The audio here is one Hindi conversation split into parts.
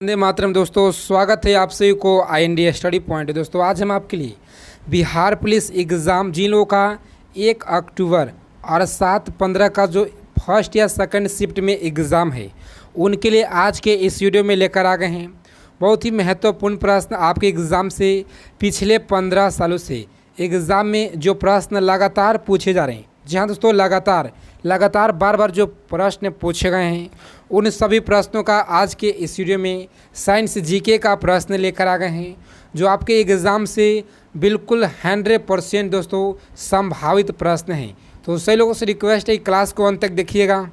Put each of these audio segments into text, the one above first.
वंदे मातरम दोस्तों, स्वागत है आप सभी को IND स्टडी पॉइंट। दोस्तों आज हम आपके लिए बिहार पुलिस एग्ज़ाम जिन लोगों का 1 अक्टूबर और 7/15 का जो फर्स्ट या सेकंड शिफ्ट में एग्ज़ाम है उनके लिए आज के इस वीडियो में लेकर आ गए हैं। बहुत ही महत्वपूर्ण प्रश्न आपके एग्ज़ाम से पिछले 15 सालों से एग्ज़ाम में जो प्रश्न लगातार पूछे जा रहे हैं। जी हाँ दोस्तों, लगातार बार बार जो प्रश्न पूछे गए हैं उन सभी प्रश्नों का आज के इस वीडियो में साइंस जीके का प्रश्न लेकर आ गए हैं, जो आपके एग्ज़ाम से बिल्कुल 100% दोस्तों संभावित प्रश्न हैं। तो सभी लोगों से रिक्वेस्ट है क्लास को अंत तक देखिएगा।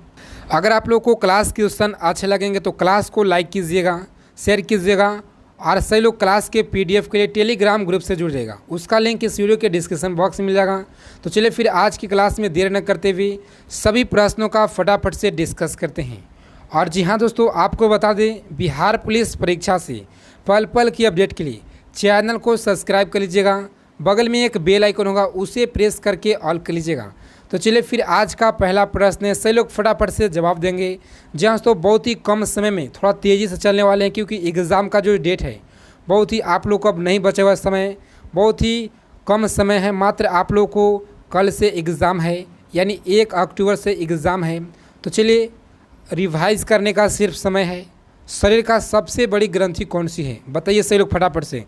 अगर आप लोगों को क्लास के क्वेश्चन अच्छे लगेंगे तो क्लास को लाइक कीजिएगा, शेयर कीजिएगा और सभी लोग क्लास के PDF के लिए टेलीग्राम ग्रुप से जुड़ जाएगा। उसका लिंक इस वीडियो के डिस्क्रिप्शन बॉक्स में मिल जाएगा। तो चलिए फिर आज की क्लास में देर न करते हुए सभी प्रश्नों का फटाफट से डिस्कस करते हैं। और जी हाँ दोस्तों, आपको बता दें बिहार पुलिस परीक्षा से पल पल की अपडेट के लिए चैनल को सब्सक्राइब कर लीजिएगा। बगल में एक बेल आइकन होगा, उसे प्रेस करके ऑल कर लीजिएगा। तो चलिए फिर आज का पहला प्रश्न है, सही लोग फटाफट से जवाब देंगे। जहाँ दोस्तों बहुत ही कम समय में थोड़ा तेज़ी से चलने वाले हैं, क्योंकि एग्ज़ाम का जो डेट है बहुत ही आप लोग को अब नहीं बचा हुआ समय, बहुत ही कम समय है। मात्र आप लोग को कल से एग्ज़ाम है, यानी 1 अक्टूबर से एग्ज़ाम है। तो चलिए रिवाइज करने का सिर्फ समय है। शरीर का सबसे बड़ी ग्रंथि कौन सी है, बताइए सही लोग फटाफट से।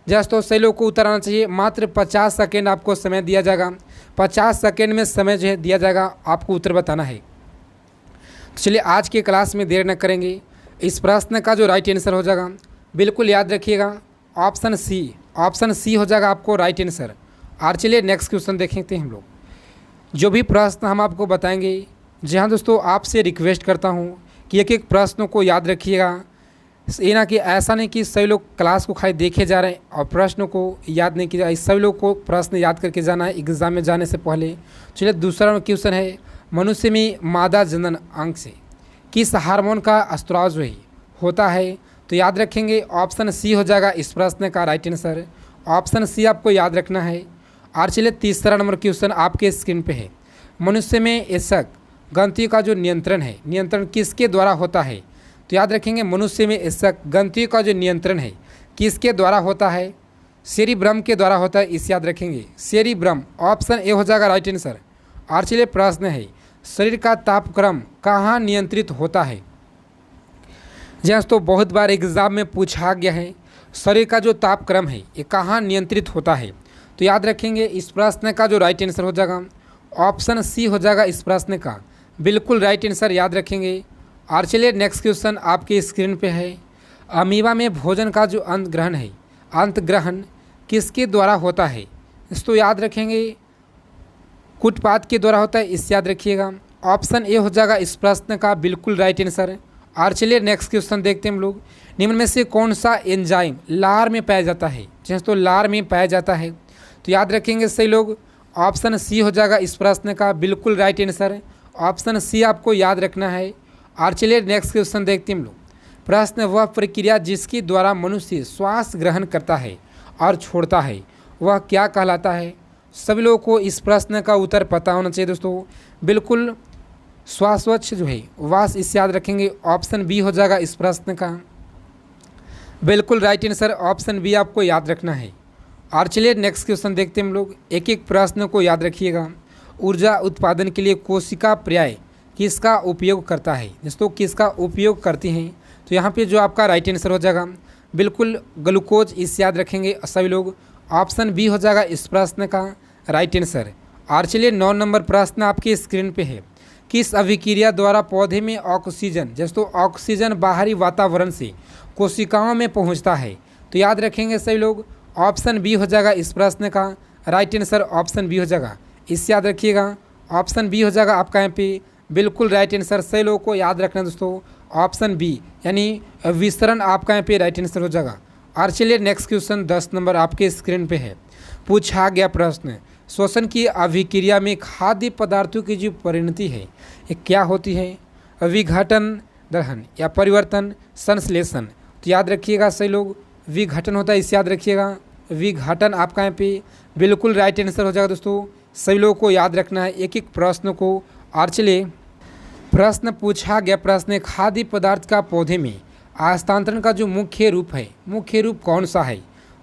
जस्ट तो सही लोग को उत्तर आना चाहिए। मात्र 50 सेकेंड आपको समय दिया जाएगा। 50 सेकेंड में समय जो है दिया जाएगा, आपको उत्तर बताना है। तो चलिए आज के क्लास में देर न करेंगे। इस प्रश्न का जो राइट आंसर हो जाएगा, बिल्कुल याद रखिएगा, ऑप्शन सी हो जाएगा आपको राइट आंसर। और चलिए नेक्स्ट क्वेश्चन देखेंगे हम लोग। जो भी प्रश्न हम आपको बताएंगे, जी हाँ दोस्तों, आपसे रिक्वेस्ट करता हूँ कि एक एक प्रश्नों को याद रखिएगा। ये ना कि ऐसा नहीं कि सभी लोग क्लास को खाली देखे जा रहे हैं और प्रश्नों को याद नहीं किया। सभी लोग को प्रश्न याद करके जाना है एग्ज़ाम में जाने से पहले। चलिए दूसरा क्वेश्चन है, मनुष्य में मादा जनन अंग से किस हार्मोन का स्त्राव जो है होता है। तो याद रखेंगे ऑप्शन सी हो जाएगा इस प्रश्न का राइट आंसर। ऑप्शन सी आपको याद रखना है। और चलिए तीसरा नंबर क्वेश्चन आपके स्क्रीन पे है, मनुष्य में एशक ग्रंथि का जो नियंत्रण किसके द्वारा होता है। तो याद रखेंगे मनुष्य में एशक ग्रंथि का जो नियंत्रण है किसके द्वारा होता है, सेरिब्रम के द्वारा होता है। इस याद रखेंगे सेरिब्रम, ऑप्शन ए हो जाएगा राइट आंसर। और चलिए प्रश्न है, शरीर का तापक्रम कहाँ नियंत्रित होता है। जी तो बहुत बार एग्ज़ाम में पूछा गया है, शरीर का जो तापक्रम है ये कहाँ नियंत्रित होता है। तो याद रखेंगे इस प्रश्न का जो राइट आंसर हो जाएगा ऑप्शन सी हो जाएगा इस प्रश्न का बिल्कुल राइट आंसर, याद रखेंगे। और चलिए नेक्स्ट क्वेश्चन आपके स्क्रीन पे है, अमीबा में भोजन का जो अंतग्रहण किसके द्वारा होता है। इसको याद रखेंगे कुटपाद के द्वारा होता है। इस याद रखिएगा, ऑप्शन ए हो जाएगा इस प्रश्न का बिल्कुल राइट आंसर। और चलिए नेक्स्ट क्वेश्चन देखते हैं हम लोग, निम्न में से कौन सा एंजाइम लार में पाया जाता है। जैसे तो लार में पाया जाता है, तो याद रखेंगे सही लोग ऑप्शन सी हो जाएगा इस प्रश्न का बिल्कुल राइट आंसर। ऑप्शन सी आपको याद रखना है। और चलिए नेक्स्ट क्वेश्चन देखते हैं हम लोग, प्रश्न वह प्रक्रिया जिसके द्वारा मनुष्य श्वास ग्रहण करता है और छोड़ता है वह क्या कहलाता है। सभी लोगों को इस प्रश्न का उत्तर पता होना चाहिए दोस्तों। बिल्कुल श्वासोच्छ्वास जो है वास, इस याद रखेंगे, ऑप्शन बी हो जाएगा इस प्रश्न का बिल्कुल राइट आंसर। ऑप्शन बी आपको याद रखना है। और चलिए नेक्स्ट क्वेश्चन देखते हैं हम लोग, एक एक प्रश्न को याद रखिएगा। ऊर्जा उत्पादन के लिए कोशिका पर्याय किसका उपयोग करता है। दोस्तों किसका उपयोग करती हैं, तो यहाँ पे जो आपका राइट आंसर हो जाएगा बिल्कुल ग्लूकोज, इस याद रखेंगे सभी लोग। ऑप्शन बी हो जाएगा इस प्रश्न का राइट आंसर। और चलिए 9 नंबर प्रश्न आपके स्क्रीन पे है, किस अभिक्रिया द्वारा पौधे में ऑक्सीजन, जैसे तो ऑक्सीजन बाहरी वातावरण से कोशिकाओं में पहुंचता है। तो याद रखेंगे सभी लोग ऑप्शन बी हो जाएगा इस प्रश्न का राइट आंसर। ऑप्शन बी हो जाएगा, इस याद रखिएगा, ऑप्शन बी हो जाएगा आपका यहाँ पे बिल्कुल राइट आंसर। सही लोगों को याद रखना दोस्तों, ऑप्शन बी यानी विसरण आपका यहाँ पे राइट आंसर हो जाएगा। और चलिए नेक्स्ट क्वेश्चन 10 नंबर आपके स्क्रीन पे है, पूछा गया प्रश्न, श्वसन की अभिक्रिया में खाद्य पदार्थों की जो परिणति है ये क्या होती है। विघटन, दहन या परिवर्तन, संश्लेषण। तो याद रखिएगा सही लोग विघटन होता है, इस याद रखिएगा, विघटन आपका यहाँ पे बिल्कुल राइट आंसर हो जाएगा दोस्तों। सभी लोगों को याद रखना है एक एक प्रश्न को। और चलिए प्रश्न पूछा गया, प्रश्न खाद्य पदार्थ का पौधे में हस्तांतरण का जो मुख्य रूप है, मुख्य रूप कौन सा है?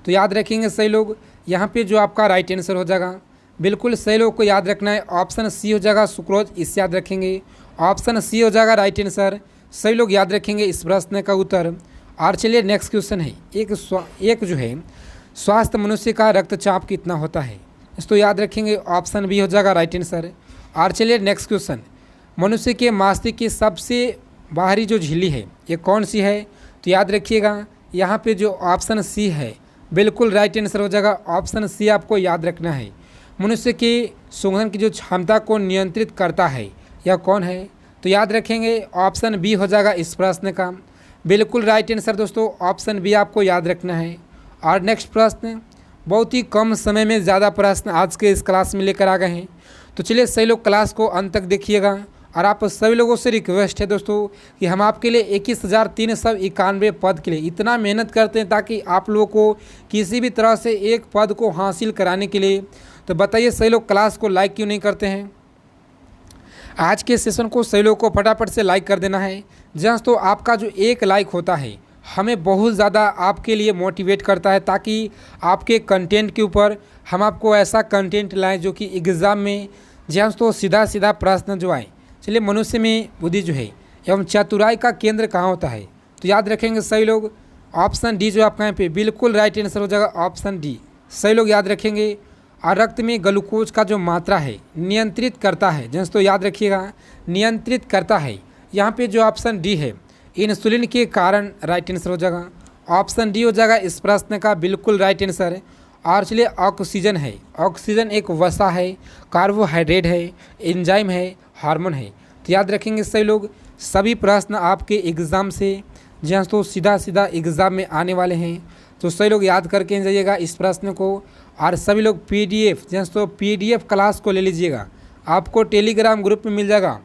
तो याद रखेंगे सही लोग, यहाँ पे जो आपका राइट आंसर हो जाएगा, बिल्कुल सही लोग को याद रखना है, ऑप्शन सी हो जाएगा सुक्रोज, इसे याद रखेंगे। ऑप्शन सी हो जाएगा राइट आंसर, सही लोग याद रखेंगे इस प्रश्न का उत्तर। और चलिए नेक्स्ट क्वेश्चन है, एक जो है स्वास्थ्य मनुष्य का रक्तचाप कितना होता है? इसको याद रखेंगे, ऑप्शन बी हो जाएगा राइट आंसर। और चलिए नेक्स्ट क्वेश्चन, मनुष्य के मस्तिष्क की सबसे बाहरी जो झिल्ली है ये कौन सी है? तो याद रखिएगा, यहाँ पे जो ऑप्शन सी है बिल्कुल राइट आंसर हो जाएगा, ऑप्शन सी आपको याद रखना है। मनुष्य की सूंघने की जो क्षमता को नियंत्रित करता है यह कौन है? तो याद रखेंगे ऑप्शन बी हो जाएगा इस प्रश्न का बिल्कुल राइट आंसर दोस्तों, ऑप्शन बी आपको याद रखना है। और नेक्स्ट प्रश्न, बहुत ही कम समय में ज़्यादा प्रश्न आज के इस क्लास में लेकर आ गए हैं, तो चलिए सही लोग क्लास को अंत तक देखिएगा। और आप सभी लोगों से रिक्वेस्ट है दोस्तों कि हम आपके लिए 21,391 पद के लिए इतना मेहनत करते हैं ताकि आप लोगों को किसी भी तरह से एक पद को हासिल कराने के लिए। तो बताइए सही लोग क्लास को लाइक क्यों नहीं करते हैं? आज के सेशन को सही लोगों को फटाफट से लाइक कर देना है। जस्ट तो आपका जो एक लाइक होता है हमें बहुत ज़्यादा आपके लिए मोटिवेट करता है, ताकि आपके कंटेंट के ऊपर हम आपको ऐसा कंटेंट लाएं जो कि एग्ज़ाम में जस्ट तो सीधा सीधा प्रश्न जो आए। चलिए, मनुष्य में बुद्धि जो है एवं चतुराई का केंद्र कहाँ होता है? तो याद रखेंगे सही लोग, ऑप्शन डी जो आपका यहाँ पे बिल्कुल राइट आंसर हो जाएगा, ऑप्शन डी सही लोग याद रखेंगे। और रक्त में ग्लूकोज का जो मात्रा है नियंत्रित करता है, जैसे तो याद रखिएगा नियंत्रित करता है, यहाँ पे जो ऑप्शन डी है इंसुलिन के कारण राइट आंसर हो जाएगा, ऑप्शन डी हो जाएगा इस प्रश्न का बिल्कुल राइट आंसर। और चलिए, ऑक्सीजन है, ऑक्सीजन एक वसा है, कार्बोहाइड्रेट है, एंजाइम है, हार्मोन है। तो याद रखेंगे सही लोग, सभी प्रश्न आपके एग्ज़ाम से जहाँ तो सीधा सीधा एग्ज़ाम में आने वाले हैं, तो सही लोग याद करके जाइएगा इस प्रश्न को। और सभी लोग PDF जहाँ तो PDF क्लास को ले लीजिएगा, आपको टेलीग्राम ग्रुप में मिल जाएगा।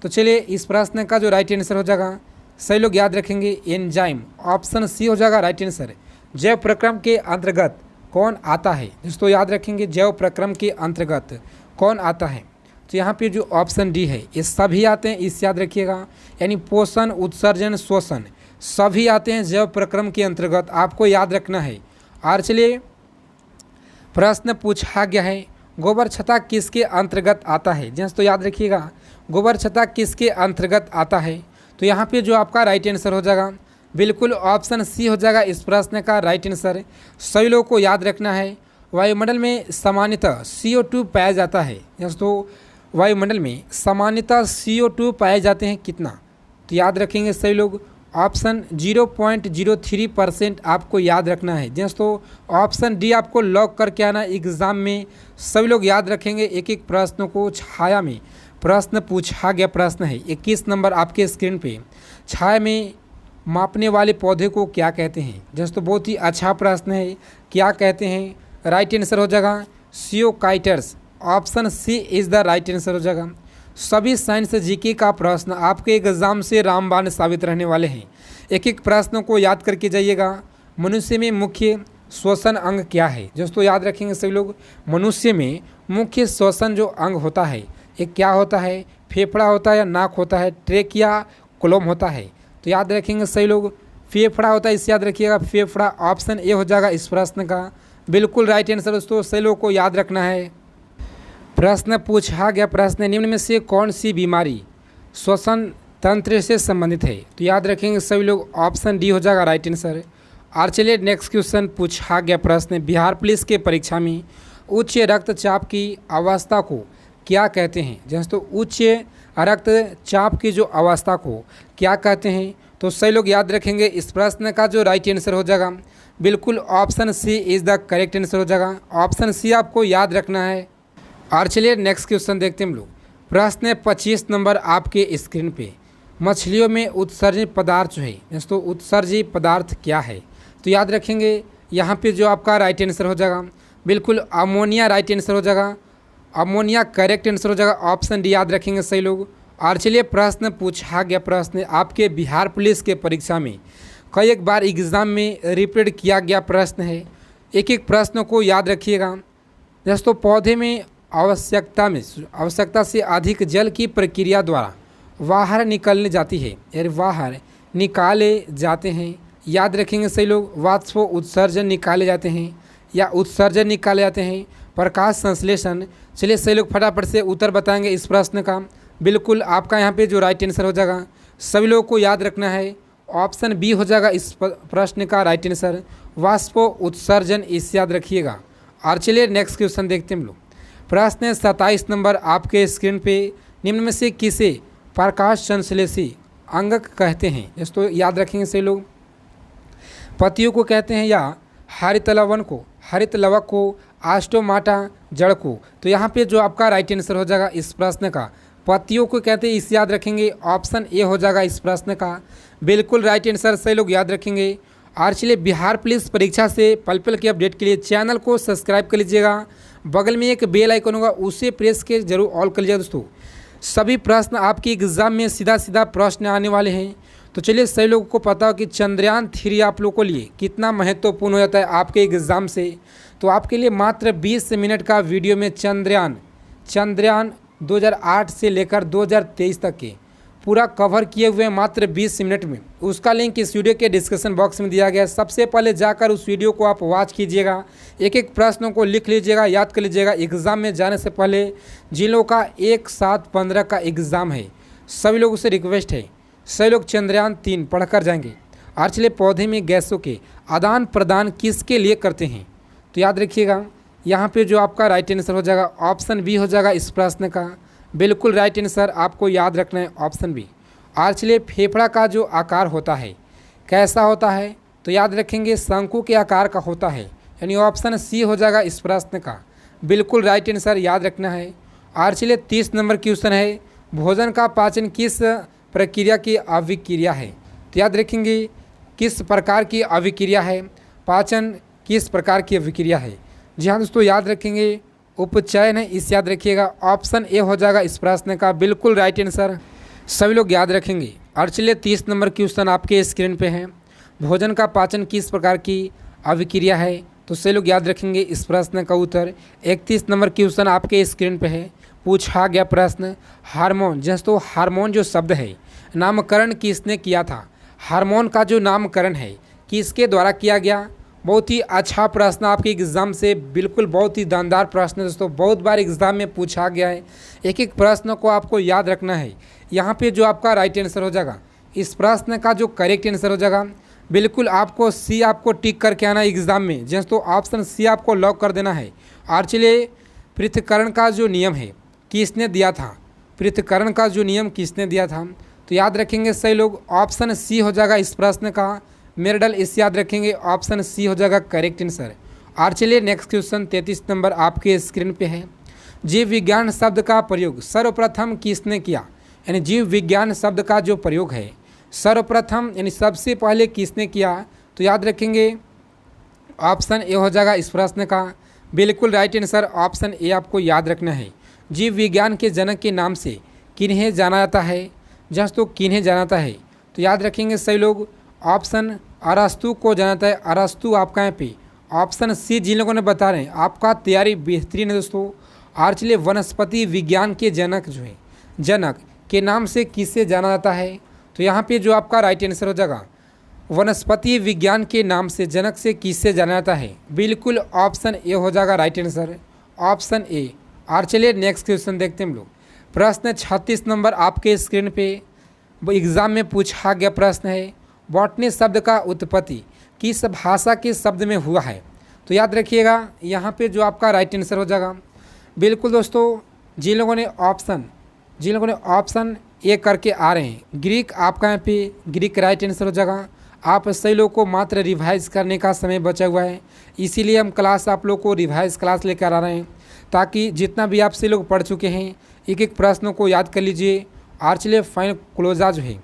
तो चलिए, इस प्रश्न का जो राइट आंसर हो जाएगा सही लोग याद रखेंगे एंजाइम, ऑप्शन सी हो जाएगा राइट आंसर। जैव प्रक्रम के अंतर्गत कौन आता है? दोस्तों याद रखेंगे जैव प्रक्रम के अंतर्गत कौन आता है? तो यहाँ पे जो ऑप्शन डी है ये सभी आते हैं, इस याद रखिएगा, यानी पोषण, उत्सर्जन, श्वसन सभी आते हैं जैव प्रक्रम के अंतर्गत, आपको याद रखना है। और चलिए, प्रश्न पूछा गया है गोबर छत्ता किसके अंतर्गत आता है? जैसे तो याद रखिएगा गोबर छत्ता किसके अंतर्गत आता है? तो यहाँ पे जो आपका राइट आंसर हो जाएगा बिल्कुल ऑप्शन सी हो जाएगा इस प्रश्न का राइट आंसर। सभी लोगों को याद रखना है, वायुमंडल में सामान्यतः CO2 पाया जाता है। जैसे तो वायुमंडल में सामान्यतः CO2 पाए जाते हैं कितना? तो याद रखेंगे सही लोग, ऑप्शन 0.03% आपको याद रखना है। जैसे तो ऑप्शन डी आपको लॉक करके आना एग्ज़ाम में। सभी लोग याद रखेंगे, एक एक प्रश्न को छाया में प्रश्न पूछा गया प्रश्न है 21 नंबर आपके स्क्रीन पे, छाया में मापने वाले पौधे को क्या कहते हैं? जैसे तो बहुत ही अच्छा प्रश्न है, क्या कहते हैं? राइट आंसर हो जाएगा सियोकाइटर्स, option C is the right answer हो जाएगा। सभी साइंस जीके का प्रश्न आपके एग्जाम से रामबाण साबित रहने वाले हैं, एक एक प्रश्नों को याद करके जाइएगा। मनुष्य में मुख्य श्वसन अंग क्या है? दोस्तों याद रखेंगे सभी लोग, मनुष्य में मुख्य श्वसन जो अंग होता है ये क्या होता है? फेफड़ा होता है या नाक होता है, ट्रेकिया, कोलोम होता है? तो याद रखेंगे सही लोग, फेफड़ा होता है, इसे याद रखिएगा फेफड़ा, ऑप्शन ए हो जाएगा इस प्रश्न का बिल्कुल राइट आंसर। दोस्तों सही लोग को याद रखना है। प्रश्न पूछा गया प्रश्न, निम्न में से कौन सी बीमारी श्वसन तंत्र से संबंधित है? तो याद रखेंगे सभी लोग, ऑप्शन डी हो जाएगा राइट आंसर। और चलिए नेक्स्ट क्वेश्चन पूछा गया प्रश्न, बिहार पुलिस के परीक्षा में उच्च रक्तचाप की अवस्था को क्या कहते हैं? जैसे तो उच्च रक्तचाप की जो अवस्था को क्या कहते हैं? तो सही लोग याद रखेंगे इस प्रश्न का जो राइट आंसर हो जाएगा बिल्कुल option C is the correct answer हो जाएगा, ऑप्शन सी आपको याद रखना है। और चलिए नेक्स्ट क्वेश्चन देखते हैं हम लोग, प्रश्न 25 नंबर आपके स्क्रीन पे, मछलियों में उत्सर्जित पदार्थ जो है, दोस्तों उत्सर्जित पदार्थ क्या है? तो याद रखेंगे यहाँ पे जो आपका राइट आंसर हो जाएगा बिल्कुल अमोनिया राइट आंसर हो जाएगा, अमोनिया करेक्ट आंसर हो जाएगा, ऑप्शन डी याद रखेंगे सही लोग। और चलिए प्रश्न पूछा गया प्रश्न आपके बिहार पुलिस के परीक्षा में कई एक बार एग्ज़ाम में रिपीट किया गया प्रश्न है, एक एक प्रश्न को याद रखिएगा। दोस्तों पौधे में आवश्यकता से अधिक जल की प्रक्रिया द्वारा बाहर निकलने जाती है, यानी बाहर निकाले जाते हैं। याद रखेंगे सही लोग, वाष्प उत्सर्जन निकाले जाते हैं या उत्सर्जन निकाले जाते हैं। प्रकाश संश्लेषण। चलिए सही लोग फटाफट से उत्तर बताएंगे इस प्रश्न का। बिल्कुल आपका यहाँ पे जो राइट आंसर हो जाएगा, सभी लोगों को याद रखना है, ऑप्शन बी हो जाएगा इस प्रश्न का राइट आंसर, वाष्प उत्सर्जन, इस याद रखिएगा। और चलिए नेक्स्ट क्वेश्चन देखते हैं हम लोग। प्रश्न 27 नंबर आपके स्क्रीन पे, निम्न में से किसे प्रकाश संश्लेषी अंगक कहते हैं? दोस्तों याद रखेंगे सही लोग, पत्तियों को कहते हैं या हरित लवण को, हरित लवक को, आस्टोमाटा जड़ को? तो यहाँ पे जो आपका राइट आंसर हो जाएगा इस प्रश्न का, पत्तियों को कहते हैं, इस याद रखेंगे, ऑप्शन ए हो जाएगा इस प्रश्न का बिल्कुल राइट आंसर, सही लोग याद रखेंगे। और चलिए बिहार पुलिस परीक्षा से पल पल के अपडेट के लिए चैनल को सब्सक्राइब कर लीजिएगा, बगल में एक बेल आइकन होगा उसे प्रेस के जरूर ऑल कर लीजिएगा। दोस्तों सभी प्रश्न आपके एग्जाम में सीधा सीधा प्रश्न आने वाले हैं। तो चलिए सही लोगों को पता हो कि चंद्रयान 3 आप लोगों के लिए कितना महत्वपूर्ण हो जाता है आपके एग्ज़ाम से। तो आपके लिए मात्र 20 मिनट का वीडियो में चंद्रयान 2008 से लेकर 2023 तक के पूरा कवर किए हुए मात्र 20 मिनट में। उसका लिंक इस वीडियो के डिस्क्रिप्शन बॉक्स में दिया गया है। सबसे पहले जाकर उस वीडियो को आप वॉच कीजिएगा, एक एक प्रश्नों को लिख लीजिएगा, याद कर लीजिएगा। एग्ज़ाम में जाने से पहले जिन लोगों का 1/7/15 का एग्ज़ाम है, सभी लोगों से रिक्वेस्ट है, सभी लोग चंद्रयान 3 पढ़कर जाएंगे। और चलिए पौधे में गैसों के आदान प्रदान किसके लिए करते हैं? तो याद रखिएगा, यहाँ पे जो आपका राइट आंसर हो जाएगा ऑप्शन बी हो जाएगा इस प्रश्न का बिल्कुल राइट आंसर, आपको याद रखना है ऑप्शन बी। और चलिए फेफड़ा का जो आकार होता है कैसा होता है? तो याद रखेंगे शंकु के आकार का होता है, यानी ऑप्शन सी हो जाएगा इस प्रश्न का बिल्कुल राइट आंसर, याद रखना है। और चलिए 30 नंबर क्वेश्चन है, भोजन का पाचन किस प्रक्रिया की अभिक्रिया है? तो याद रखेंगे किस प्रकार की अभिक्रिया है, पाचन किस प्रकार की अभिक्रिया है? जी हाँ दोस्तों याद रखेंगे उपचयन है, इस याद रखिएगा, ऑप्शन ए हो जाएगा इस प्रश्न का बिल्कुल राइट आंसर, सभी लोग याद रखेंगे। और चलिए 30 नंबर क्वेश्चन आपके स्क्रीन पे है, भोजन का पाचन किस प्रकार की अभिक्रिया है? तो सभी लोग याद रखेंगे इस प्रश्न का उत्तर। 31 नंबर क्वेश्चन आपके स्क्रीन पे है, पूछा गया प्रश्न, हार्मोन, दोस्तों हार्मोन जो शब्द है नामकरण किसने किया था? हार्मोन का जो नामकरण है किसके द्वारा किया गया? बहुत ही अच्छा प्रश्न आपके एग्ज़ाम से, बिल्कुल बहुत ही दानदार प्रश्न है दोस्तों, बहुत बार एग्ज़ाम में पूछा गया है। एक एक प्रश्न को आपको याद रखना है। यहाँ पे जो आपका राइट आंसर हो जाएगा इस प्रश्न का जो करेक्ट आंसर हो जाएगा बिल्कुल आपको सी आपको टिक करके आना है एग्ज़ाम में, दोस्तों ऑप्शन सी आपको लॉक कर देना है। और चलिए पृथक्करण का जो नियम है किसने दिया था? पृथक्करण का जो नियम किसने दिया था? तो याद रखेंगे सही लोग, ऑप्शन सी हो जाएगा इस प्रश्न का मेरडल, इस याद रखेंगे, ऑप्शन सी हो जाएगा करेक्ट आंसर। और चलिए नेक्स्ट क्वेश्चन 33 नंबर आपके स्क्रीन पे है, जीव विज्ञान शब्द का प्रयोग सर्वप्रथम किसने किया? यानी जीव विज्ञान शब्द का जो प्रयोग है सर्वप्रथम यानी सबसे पहले किसने किया? तो याद रखेंगे ऑप्शन ए हो जाएगा इस प्रश्न का बिल्कुल राइट आंसर, ऑप्शन ए आपको याद रखना है। जीव विज्ञान के जनक के नाम से किन्हें जाना जाता है? दोस्तों किन्हें जाना जाता है? तो याद रखेंगे सही लोग, ऑप्शन अरस्तु को जाना जाता है, अरस्तु आपका यहाँ पे ऑप्शन सी जिन लोगों ने बता रहे हैं आपका तैयारी बेहतरीन है दोस्तों। और चलिए वनस्पति विज्ञान के जनक जो है, जनक के नाम से किसे जाना जाता है? तो यहाँ पे जो आपका राइट आंसर हो जाएगा वनस्पति विज्ञान के नाम से जनक से किससे जाना जाता है? बिल्कुल ऑप्शन ए हो जाएगा राइट आंसर, ऑप्शन ए। और चलिए नेक्स्ट क्वेश्चन देखते हैं हम लोग। प्रश्न 36 नंबर आपके स्क्रीन पे एग्ज़ाम में पूछा गया प्रश्न है, बॉटनी शब्द का उत्पत्ति किस भाषा के शब्द में हुआ है? तो याद रखिएगा यहाँ पे जो आपका राइट आंसर हो जाएगा बिल्कुल दोस्तों, जिन लोगों ने ऑप्शन ए करके आ रहे हैं ग्रीक, आपका यहाँ पे ग्रीक राइट आंसर हो जाएगा। आप सही लोग को मात्र रिवाइज करने का समय बचा हुआ है, इसीलिए हम क्लास आप लोग को रिवाइज क्लास लेकर आ रहे हैं, ताकि जितना भी आप सही लोग पढ़ चुके हैं एक एक प्रश्नों को याद कर लीजिए। और चलिए फाइलोक्लोजा जो है,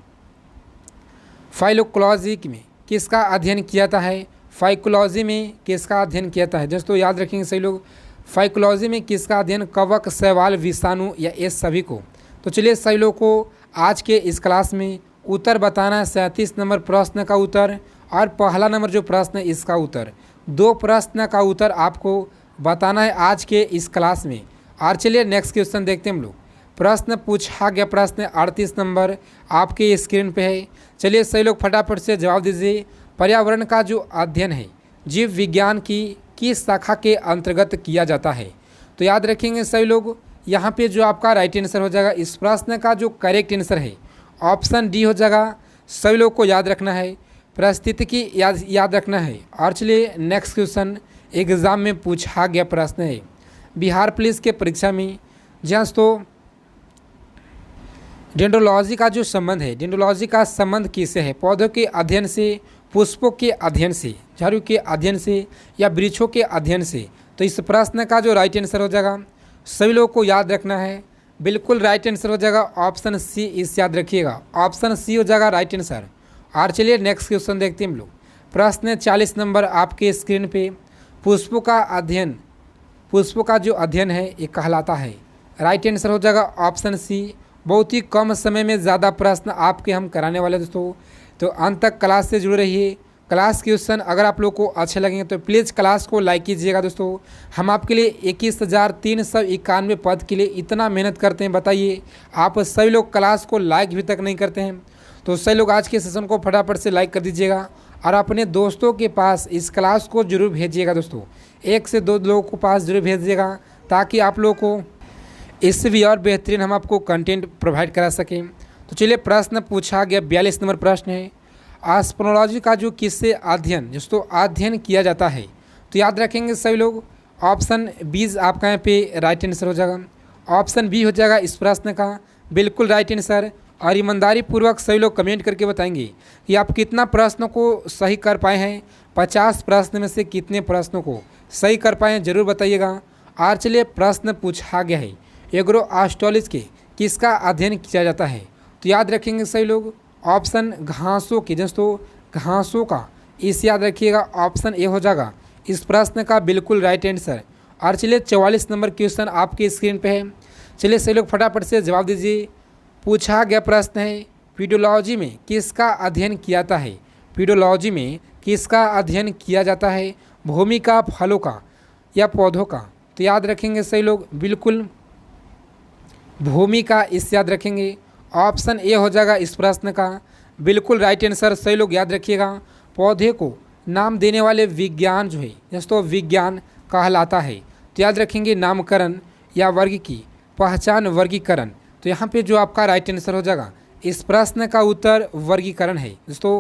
फाइलोक्लॉजी में किसका अध्ययन किया जाता है? फाइकोलॉजी में किसका अध्ययन किया जाता है? दोस्तों याद रखेंगे सही लोग, फाइकोलॉजी में किसका अध्ययन? कवक, शैवाल, विषाणु या ये सभी को। तो चलिए सही लोग को आज के इस क्लास में उत्तर बताना है 37 नंबर प्रश्न का उत्तर और पहला नंबर जो प्रश्न है इसका उत्तर। 2 प्रश्न का उत्तर आपको बताना है आज के इस क्लास में। और चलिए नेक्स्ट क्वेश्चन देखते हैं हम लोग। प्रश्न पूछा गया प्रश्न 38 नंबर आपके स्क्रीन पे है। चलिए सही लोग फटाफट से जवाब दीजिए। पर्यावरण का जो अध्ययन है जीव विज्ञान की किस शाखा के अंतर्गत किया जाता है? तो याद रखेंगे सही लोग, यहाँ पे जो आपका राइट आंसर हो जाएगा इस प्रश्न का जो करेक्ट आंसर है ऑप्शन डी हो जाएगा। सभी लोग को याद रखना है, परिस्थितिकी याद रखना है। और चलिए नेक्स्ट क्वेश्चन एग्ज़ाम में पूछा गया प्रश्न है बिहार पुलिस के परीक्षा में। जहाँ तो डेंड्रोलॉजी का जो संबंध है, डेंड्रोलॉजी का संबंध किससे है? पौधों के अध्ययन से, पुष्पों के अध्ययन से, झाड़ू के अध्ययन से या वृक्षों के अध्ययन से? तो इस प्रश्न का जो राइट आंसर हो जाएगा सभी लोगों को याद रखना है, बिल्कुल राइट आंसर हो जाएगा ऑप्शन सी। इस याद रखिएगा ऑप्शन सी हो जाएगा राइट आंसर। और चलिए नेक्स्ट क्वेश्चन देखते हैं हम लोग। प्रश्न 40 नंबर आपके स्क्रीन पे, पुष्पों का अध्ययन, पुष्पों का जो अध्ययन है ये कहलाता है। राइट आंसर हो जाएगा ऑप्शन सी। बहुत ही कम समय में ज़्यादा प्रश्न आपके हम कराने वाले दोस्तों, तो अंत तक क्लास से जुड़े रहिए। क्लास क्वेश्चन अगर आप लोग को अच्छे लगेंगे तो प्लीज़ क्लास को लाइक कीजिएगा दोस्तों। हम आपके लिए 21,391 पद के लिए इतना मेहनत करते हैं, बताइए आप सभी लोग क्लास को लाइक भी तक नहीं करते हैं। तो सभी लोग आज के सेशन को फटाफट से लाइक कर दीजिएगा और अपने दोस्तों के पास इस क्लास को जरूर भेजिएगा दोस्तों। 1 से 2 लोगों के पास जरूर भेजिएगा ताकि आप लोग को इससे भी और बेहतरीन हम आपको कंटेंट प्रोवाइड करा सकें। तो चलिए प्रश्न पूछा गया 42 नंबर प्रश्न है, एस्पेनोलॉजी का जो किससे अध्ययन दोस्तों अध्ययन किया जाता है? तो याद रखेंगे सभी लोग ऑप्शन बी आपका यहाँ पे राइट आंसर हो जाएगा। ऑप्शन बी हो जाएगा इस प्रश्न का बिल्कुल राइट आंसर। और ईमानदारी पूर्वक सभी लोग कमेंट करके बताएंगे कि आप कितना प्रश्नों को सही कर पाए हैं। 50 प्रश्न में से कितने प्रश्नों को सही कर पाए हैं जरूर बताइएगा। और चलिए प्रश्न पूछा गया है एग्रो एस्ट्रोलॉजी के किसका अध्ययन किया जाता है? तो याद रखेंगे सही लोग ऑप्शन घासों की, दोस्तों घासों का, इस याद रखिएगा ऑप्शन ए हो जाएगा इस प्रश्न का बिल्कुल राइट आंसर। और चलिए 44 नंबर क्वेश्चन आपके स्क्रीन पे है। चलिए सही लोग फटाफट से जवाब दीजिए। पूछा गया प्रश्न है पीडोलॉजी में किसका अध्ययन किया जाता है? पीडोलॉजी में किसका अध्ययन किया जाता है? भूमि का, फलों का या पौधों का? तो याद रखेंगे सही लोग बिल्कुल भूमि का, इस याद रखेंगे ऑप्शन ए हो जाएगा इस प्रश्न का बिल्कुल राइट आंसर। सही लोग याद रखिएगा पौधे को नाम देने वाले विज्ञान जो है दोस्तों विज्ञान कहलाता है। तो याद रखेंगे नामकरण या वर्ग की पहचान, वर्गीकरण। तो यहाँ पे जो आपका राइट आंसर हो जाएगा इस प्रश्न का उत्तर वर्गीकरण है दोस्तों।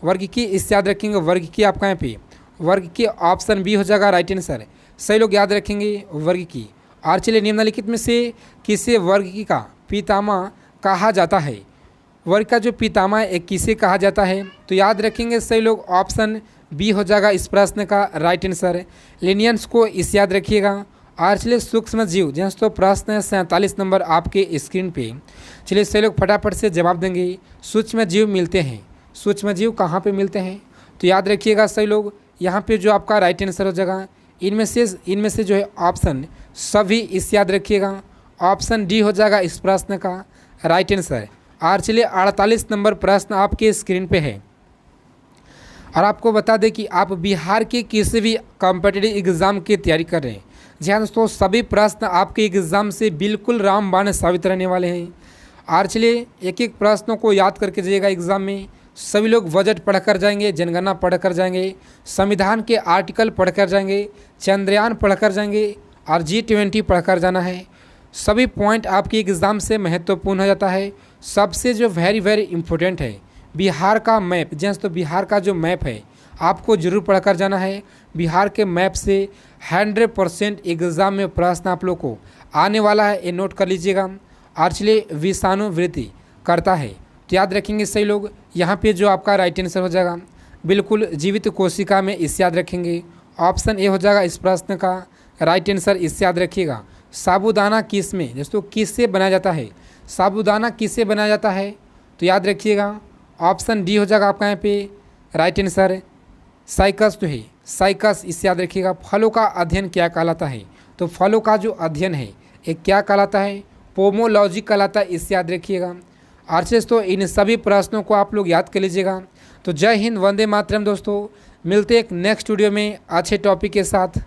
वर्ग की इस याद रखेंगे वर्ग की, आपका यहाँ पे वर्ग की ऑप्शन बी हो जाएगा राइट आंसर। सही लोग याद रखेंगे वर्ग की। और चलिए निम्नलिखित में से किसे वर्ग का पितामह कहा जाता है? वर्ग का जो पितामह एक किसे कहा जाता है? तो याद रखेंगे सही लोग ऑप्शन बी हो जाएगा इस प्रश्न का राइट आंसर। लिनियंस को इस याद रखिएगा। और चलिए सूक्ष्म जीव जैसे तो प्रश्न 47 नंबर आपके स्क्रीन पे। चलिए सही लोग फटाफट से जवाब देंगे। सूक्ष्म जीव मिलते हैं, सूक्ष्म जीव कहाँ पे मिलते हैं? तो याद रखिएगा सही लोग यहाँ पे जो आपका राइट आंसर हो जाएगा इनमें से जो है ऑप्शन सभी, इस याद रखिएगा ऑप्शन डी हो जाएगा इस प्रश्न का राइट आंसर। और चलिए 48 नंबर प्रश्न आपके स्क्रीन पे है। और आपको बता दें कि आप बिहार के किसी भी कॉम्पिटिटिव एग्ज़ाम की तैयारी कर रहे हैं, जी हाँ दोस्तों सभी प्रश्न आपके एग्ज़ाम से बिल्कुल रामबाण साबित रहने वाले हैं। और चलिए एक एक प्रश्नों को याद करके जाइएगा एग्ज़ाम में। सभी लोग बजट पढ़कर जाएंगे, जनगणना पढ़कर जाएंगे, संविधान के आर्टिकल पढ़कर जाएंगे, चंद्रयान पढ़कर जाएंगे और G20 पढ़कर जाना है। सभी पॉइंट आपके एग्ज़ाम से महत्वपूर्ण हो जाता है। सबसे जो वेरी इम्पोर्टेंट है बिहार का मैप, जैसे तो बिहार का जो मैप है आपको जरूर पढ़कर जाना है। बिहार के मैप से 100% एग्ज़ाम में प्रश्न आप लोग को आने वाला है, ये नोट कर लीजिएगा। और चलिए विषाणुवृत्ति करता है, तो याद रखेंगे सही लोग यहाँ पे जो आपका राइट आंसर हो जाएगा बिल्कुल जीवित कोशिका में, इस याद रखेंगे ऑप्शन ए हो जाएगा इस प्रश्न का राइट आंसर। इस याद रखिएगा साबूदाना किस में दोस्तों किससे बनाया जाता है? साबूदाना किससे बनाया जाता है? तो याद रखिएगा ऑप्शन डी हो जाएगा आपका यहाँ पे राइट आंसर। साइकस जो है साइकस, इस याद रखिएगा। फलों का अध्ययन क्या कहलाता है? तो फलों का जो अध्ययन है ये क्या कहलाता है? पोमोलॉजी कहलाता है, इस याद रखिएगा। आर्चेस तो इन सभी प्रश्नों को आप लोग याद कर लीजिएगा। तो जय हिंद, वंदे मातरम दोस्तों। मिलते एक नेक्स्ट वीडियो में अच्छे टॉपिक के साथ।